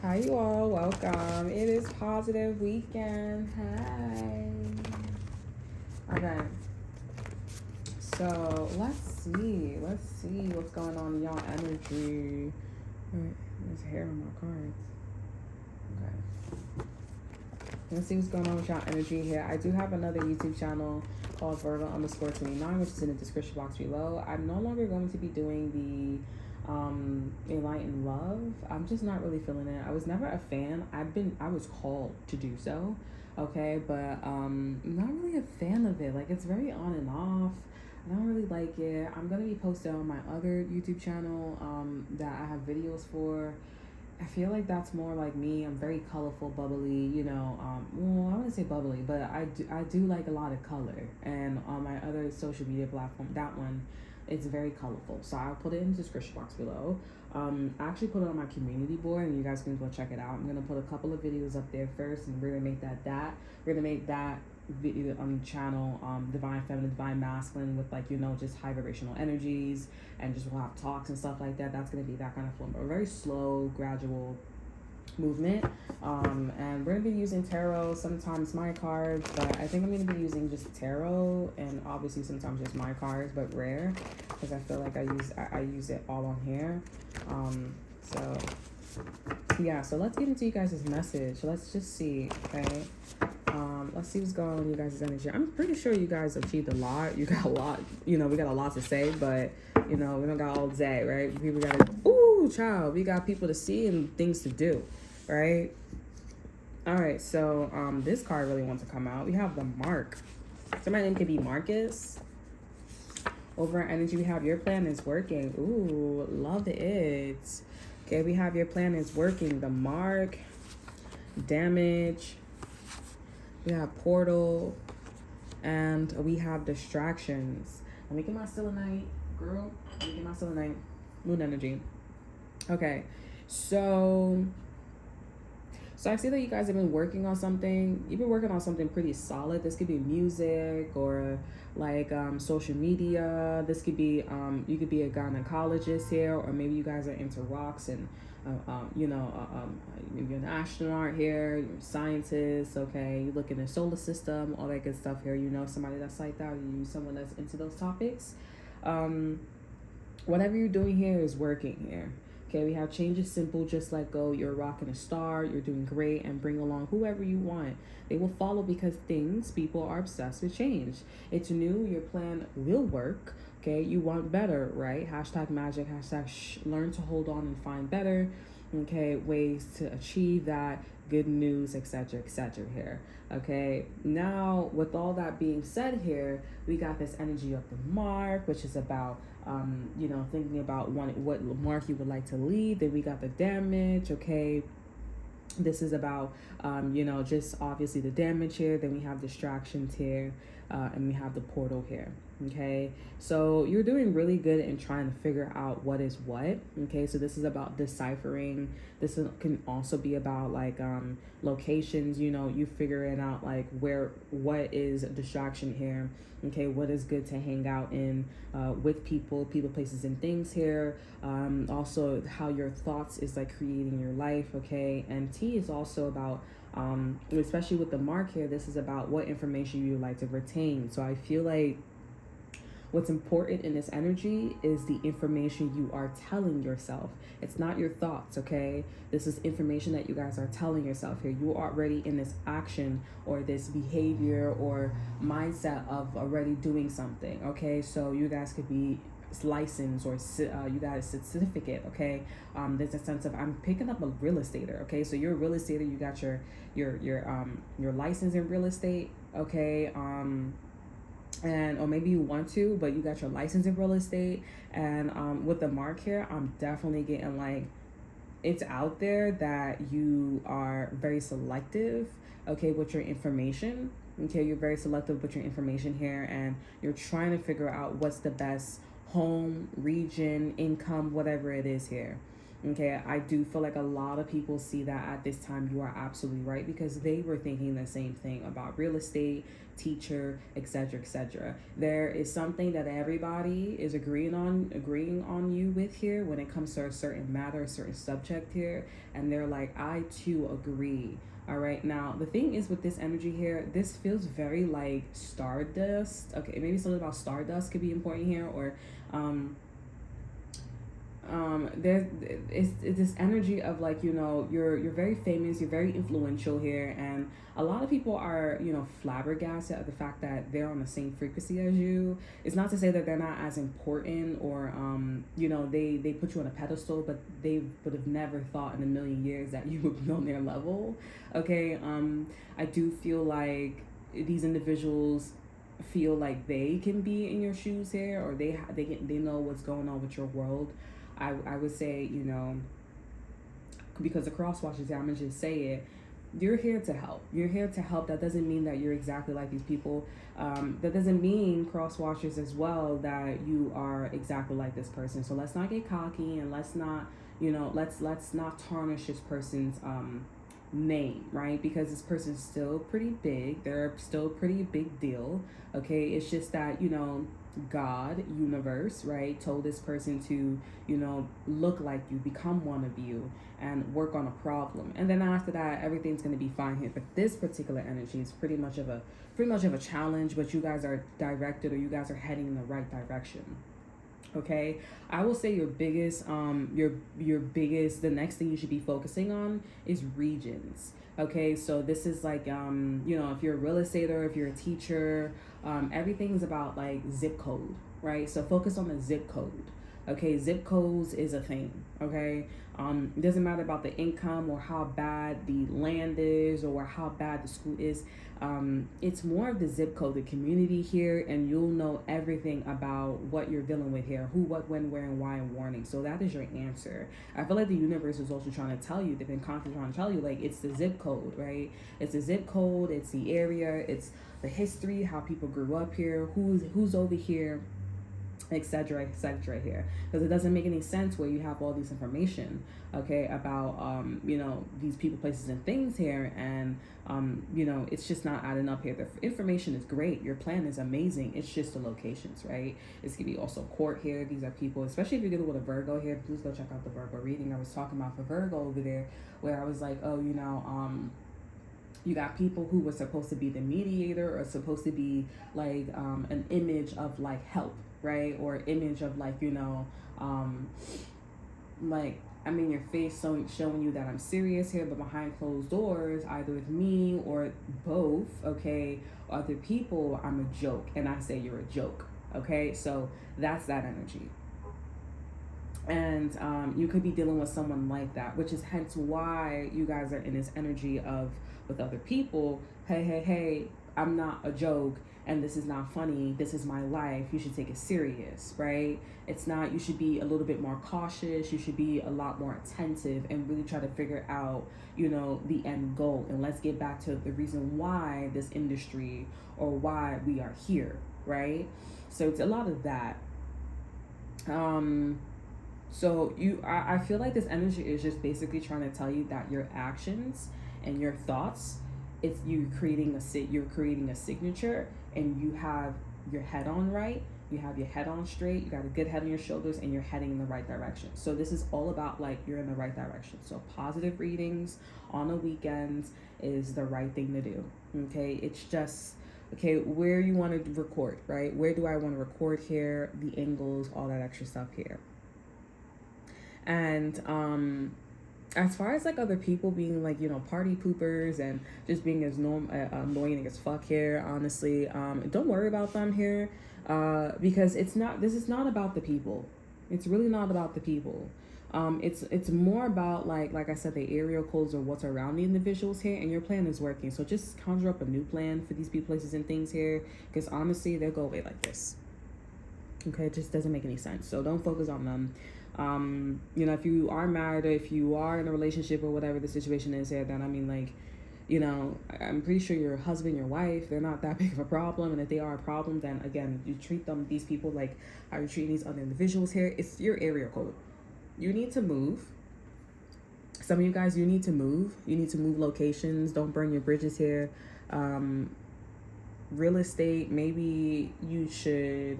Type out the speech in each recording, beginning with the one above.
Hi, you all. Welcome. It is positive weekend. Hi. Okay. So let's see. Let's see what's going on in y'all energy. There's hair on my cards. Okay. Let's see what's going on with y'all energy here. I do have another YouTube channel called Virgo_29, which is in the description box below. I'm no longer going to be doing the Enlighten love. I'm just not really feeling it. I was never a fan. I was called to do so, okay, but not really a fan of it. Like, it's very on and off. I don't really like it. I'm gonna be posting on my other YouTube channel that I have videos for. I feel like that's more like me. I'm very colorful, bubbly, well, I wouldn't say bubbly, but I do like a lot of color. And on my other social media platform, that one, it's very colorful. So I'll put it in the description box below. I actually put it on my community board, and you guys can go check it out. I'm gonna put a couple of videos up there first, and we're gonna make that video on the channel Divine Feminine, Divine Masculine, with, like, just high vibrational energies, and just we'll have talks and stuff like that. That's gonna be that kind of flow, but a very slow, gradual movement. And we're gonna be using tarot, sometimes my cards, but I think I'm gonna be using just tarot, and obviously sometimes just my cards, but rare, because I feel like I use it all on here. So yeah, so let's get into you guys' message. Let's just see, okay? Let's see what's going on with you guys' energy. I'm pretty sure you guys achieved a lot. You got a lot, we got a lot to say, but we don't got all day, right? People we got people to see and things to do, right? All right, so this card really wants to come out. We have the Mark. So my name could be Marcus. Over energy, we have your plan is working. Ooh, love it. Okay, we have your plan is working. The Mark, damage. We have portal, and we have distractions. Let me get my selenite, girl. Let me get my selenite. Moon energy. Okay, so I see that you guys have been working on something. You've been working on something pretty solid. This could be music or like social media. This could be you could be a gynecologist here, or maybe you guys are into rocks and maybe you're an astronaut here, you're a scientist, okay, you look in the solar system, all that good stuff here. Somebody that's like that, or you someone that's into those topics. Whatever you're doing here is working here. Okay, we have change is simple, just let go. You're rocking a star, you're doing great, and bring along whoever you want. They will follow because people are obsessed with change. It's new, your plan will work. Okay, you want better, right? Hashtag magic, hashtag learn to hold on and find better. Okay, ways to achieve that, good news, etc., here. Okay, now with all that being said here, we got this energy of the Mark, which is about thinking about what mark you would like to lead. Then we got the damage. Okay, this is about just obviously the damage here. Then we have distractions here, and we have the portal here. Okay, so you're doing really good in trying to figure out what is what. Okay, so this is about deciphering. Can also be about like locations, you figuring out like what is a distraction here. Okay, what is good to hang out in with people, places, and things here. Also how your thoughts is like creating your life. Okay, and T is also about especially with the Mark here, this is about what information you like to retain. So I feel like what's important in this energy is the information you are telling yourself. It's not your thoughts, okay? This is information that you guys are telling yourself here. You are already in this action or this behavior or mindset of already doing something, okay? So you guys could be licensed or you got a certificate, okay? There's a sense of, I'm picking up a real estater, okay? So you're a real estater, you got your license in real estate, okay? And or maybe you want to, but you got your license in real estate. And with the Mark here, I'm definitely getting like, it's out there that you are very selective, okay, with your information. Okay, you're very selective with your information here, and you're trying to figure out what's the best home, region, income, whatever it is here. Okay, I do feel like a lot of people see that at this time. You are absolutely right, because they were thinking the same thing about real estate, teacher, etc., etc. There is something that everybody is agreeing on you with here when it comes to a certain matter, a certain subject here, and they're like, I too agree. All right, now the thing is with this energy here, this feels very like stardust. Okay, maybe something about stardust could be important here, or there's it's this energy of like, you know, you're very famous, you're very influential here, and a lot of people are, you know, flabbergasted at the fact that they're on the same frequency as you. It's not to say that they're not as important, or you know, they put you on a pedestal, but they would have never thought in a million years that you would be on their level. Okay, I do feel like these individuals feel like they can be in your shoes here, or they know what's going on with your world. I would say, you know, because the cross watchers, I'm gonna just say it, you're here to help. You're here to help. That doesn't mean that you're exactly like these people. That doesn't mean, cross watchers as well, that you are exactly like this person. So let's not get cocky, and let's not, you know, let's not tarnish this person's name, right? Because this person's still pretty big. They're still a pretty big deal. Okay, it's just that, you know, God, universe, right, told this person to, you know, look like you, become one of you, and work on a problem. And then after that, everything's gonna be fine here. But this particular energy is pretty much of a challenge, but you guys are directed, or you guys are heading in the right direction. Okay, I will say your biggest the next thing you should be focusing on is regions. Okay, so this is like, you know, if you're a real estater, if you're a teacher, everything's about like zip code, right? So focus on the zip code. Okay, zip codes is a thing. Okay, it doesn't matter about the income or how bad the land is or how bad the school is. It's more of the zip code, the community here, and you'll know everything about what you're dealing with here, who, what, when, where, and why, and warning. So that is your answer. I feel like the universe is also trying to tell you, they've been constantly trying to tell you, like, it's the zip code, right? It's the zip code, it's the area, it's the history, how people grew up here, who's over here, etc., etc. here, because it doesn't make any sense where you have all this information, okay, about you know, these people, places, and things here, and you know, it's just not adding up here. The information is great, your plan is amazing, it's just the locations, right? It's gonna be also court here. These are people, especially if you're dealing with a Virgo here, please go check out the Virgo reading I was talking about for Virgo over there, where I was like, oh, you know, you got people who were supposed to be the mediator, or supposed to be like an image of like help, right? Or image of like, you know, like I'm in your face, showing you that I'm serious here, but behind closed doors, either with me or both, okay, other people, I'm a joke, and I say you're a joke, okay? So that's that energy. And you could be dealing with someone like that, which is hence why you guys are in this energy of, with other people, hey, I'm not a joke, and this is not funny, this is my life, you should take it serious, right? It's not, you should be a little bit more cautious, you should be a lot more attentive, and really try to figure out, you know, the end goal. And let's get back to the reason why this industry, or why we are here, right? So it's a lot of that. So I feel like this energy is just basically trying to tell you that your actions and your thoughts, it's you're creating a signature, and you have your head on right, you have your head on straight, you got a good head on your shoulders, and you're heading in the right direction. So this is all about like you're in the right direction. So positive readings on the weekends is the right thing to do. Okay, it's just, okay, where you want to record, right? Where do I want to record here? The angles, all that extra stuff here. And as far as like other people being like, you know, party poopers and just being as annoying as fuck here, honestly, don't worry about them here, because this is not about the people. It's really not about the people. It's more about like I said, the area codes, or what's around the individuals here, and your plan is working. So just conjure up a new plan for these people, places, and things here, because honestly, they'll go away like this. Okay, it just doesn't make any sense. So don't focus on them. You know, if you are married, or if you are in a relationship, or whatever the situation is here, then I mean, like, you know, I'm pretty sure your husband, your wife, they're not that big of a problem. And if they are a problem, then again, you treat these people like how you're treating these other individuals here. It's your area code. You need to move. some of you guys, you need to move. You need to move locations. Don't burn your bridges here. Real estate, maybe you should,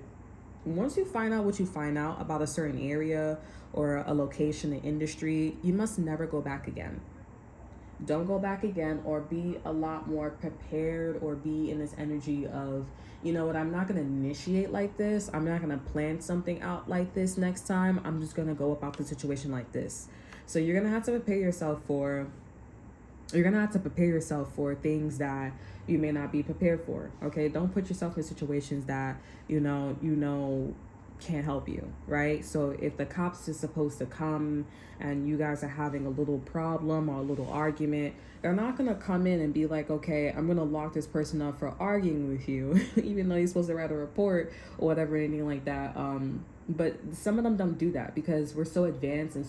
once you find out what you find out about a certain area or a location, an industry, you must never go back again. Don't go back again, or be a lot more prepared, or be in this energy of, you know what, I'm not going to initiate like this. I'm not going to plan something out like this next time. I'm just going to go about the situation like this. So you're going to have to prepare yourself for things that you may not be prepared for. Okay, don't put yourself in situations that you know can't help you, right? So if the cops is supposed to come and you guys are having a little problem or a little argument, they're not gonna come in and be like, okay, I'm gonna lock this person up for arguing with you, even though you're supposed to write a report or whatever, anything like that. But some of them don't do that because we're so advanced, and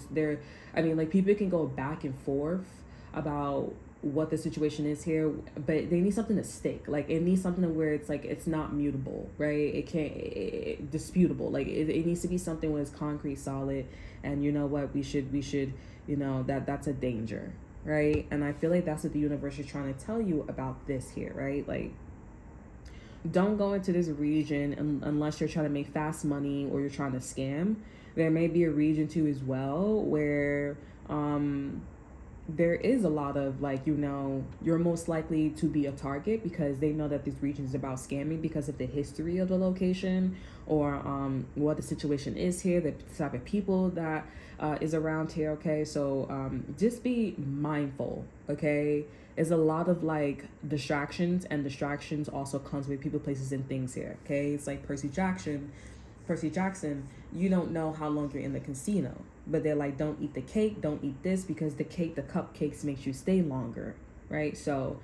like, people can go back and forth about what the situation is here, but they need something to stick. Like, it needs something where it's like, it's not mutable, right? It can't disputable. Like, it needs to be something where it's concrete, solid, and you know what, we should that's a danger, right? And I feel like that's what the universe is trying to tell you about this here, right? Like, don't go into this region unless you're trying to make fast money or you're trying to scam. There may be a region too as well where there is a lot of, like, you're most likely to be a target because they know that this region is about scamming because of the history of the location, or what the situation is here, the type of people that is around here. Okay, so just be mindful. Okay, there's a lot of like distractions, and distractions also comes with people, places, and things here. Okay, it's like Percy Jackson, you don't know how long you're in the casino, but they're like, don't eat the cake, don't eat this, because the cupcakes makes you stay longer, right? So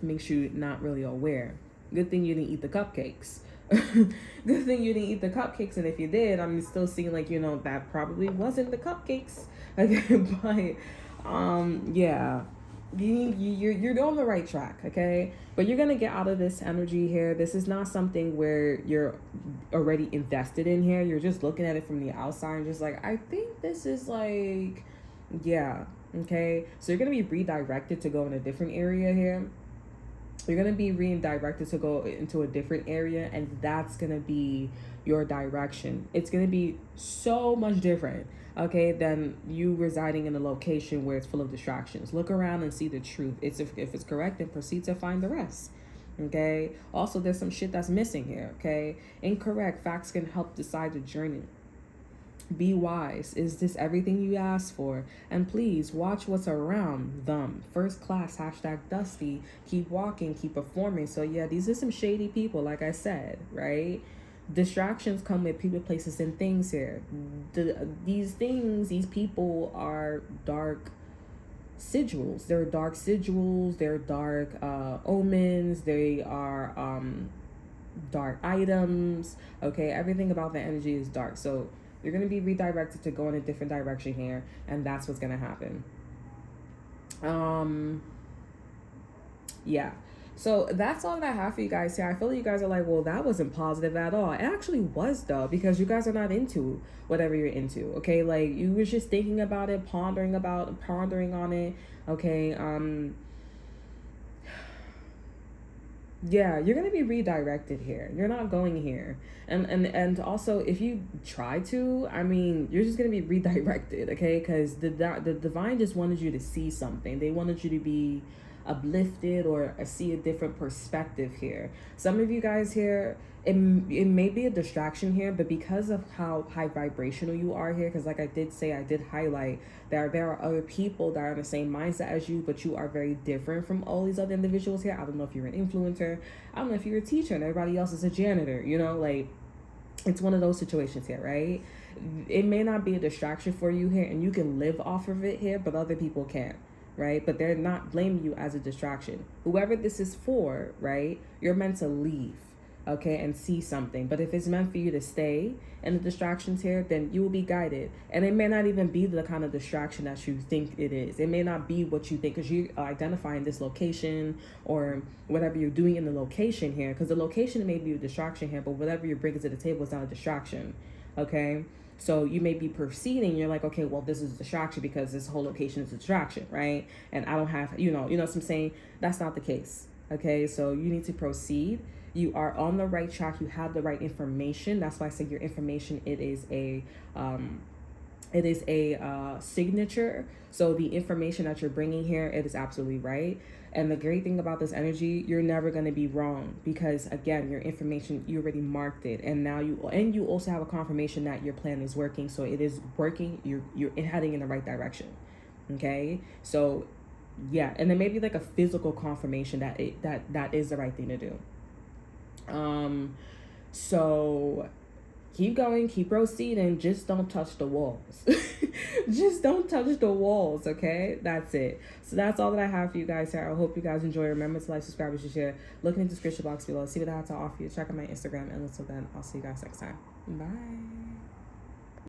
makes you not really aware. Good thing you didn't eat the cupcakes. Good thing you didn't eat the cupcakes, and if you did, I'm still seeing like, that probably wasn't the cupcakes. But yeah, you're on the right track, okay? But you're gonna get out of this energy here. This is not something where you're already invested in here. You're just looking at it from the outside and just like, I think this is like, yeah, okay? So you're gonna be redirected to go in a different area here. You're gonna be redirected to go into a different area, and that's gonna be your direction. It's gonna be so much different, okay, than you residing in a location where it's full of distractions. Look around and see the truth. If it's correct, then proceed to find the rest. Okay. Also, there's some shit that's missing here. Okay. Incorrect facts can help decide the journey. Be wise. Is this everything you asked for? And please watch what's around them. First class, #Dusty. Keep walking, keep performing. So yeah, these are some shady people, like I said, right? Distractions come with people, places, and things here. These people are dark sigils. They're dark sigils. They're dark omens. They are dark items. Okay, everything about the energy is dark. So you're going to be redirected to go in a different direction here, and that's what's going to happen. Yeah. So that's all that I have for you guys here. I feel like you guys are like, well, that wasn't positive at all. It actually was, though, because you guys are not into whatever you're into, okay? Like, you was just thinking about it, pondering on it, okay? Yeah, you're going to be redirected here. You're not going here. And also, if you try to, I mean, you're just going to be redirected, okay? Because the divine just wanted you to see something. They wanted you to be uplifted or see a different perspective here. Some of you guys here, it may be a distraction here, but because of how high vibrational you are here, because like I did highlight that there are other people that are in the same mindset as you, but you are very different from all these other individuals here. I don't know if you're an influencer, I don't know if you're a teacher and everybody else is a janitor, like it's one of those situations here, right? It may not be a distraction for you here, and you can live off of it here, but other people can't, right? But they're not blaming you as a distraction. Whoever this is for, right? You're meant to leave, okay, and see something. But if it's meant for you to stay and the distractions here, then you will be guided. And it may not even be the kind of distraction that you think it is. It may not be what you think, because you are identifying this location or whatever you're doing in the location here, because the location may be a distraction here, but whatever you're bringing to the table is not a distraction, okay? So you may be proceeding, you're like, okay, well, this is a distraction because this whole location is a distraction, right? And I don't have, you know what I'm saying? That's not the case. Okay, so you need to proceed. You are on the right track. You have the right information. That's why I say your information, it is a signature. So the information that you're bringing here, it is absolutely right. And the great thing about this energy, you're never going to be wrong, because again, your information, you already marked it, and now you also have a confirmation that your plan is working. So it is working. You're heading in the right direction. Okay, so yeah, and then maybe like a physical confirmation that that is the right thing to do. So keep going, keep proceeding, just don't touch the walls. Just don't touch the walls, okay? That's it. So that's all that I have for you guys here. I hope you guys enjoy. Remember to like, subscribe, and share. Look in the description box below, see what I have to offer you. Check out my Instagram, and until then, I'll see you guys next time. Bye.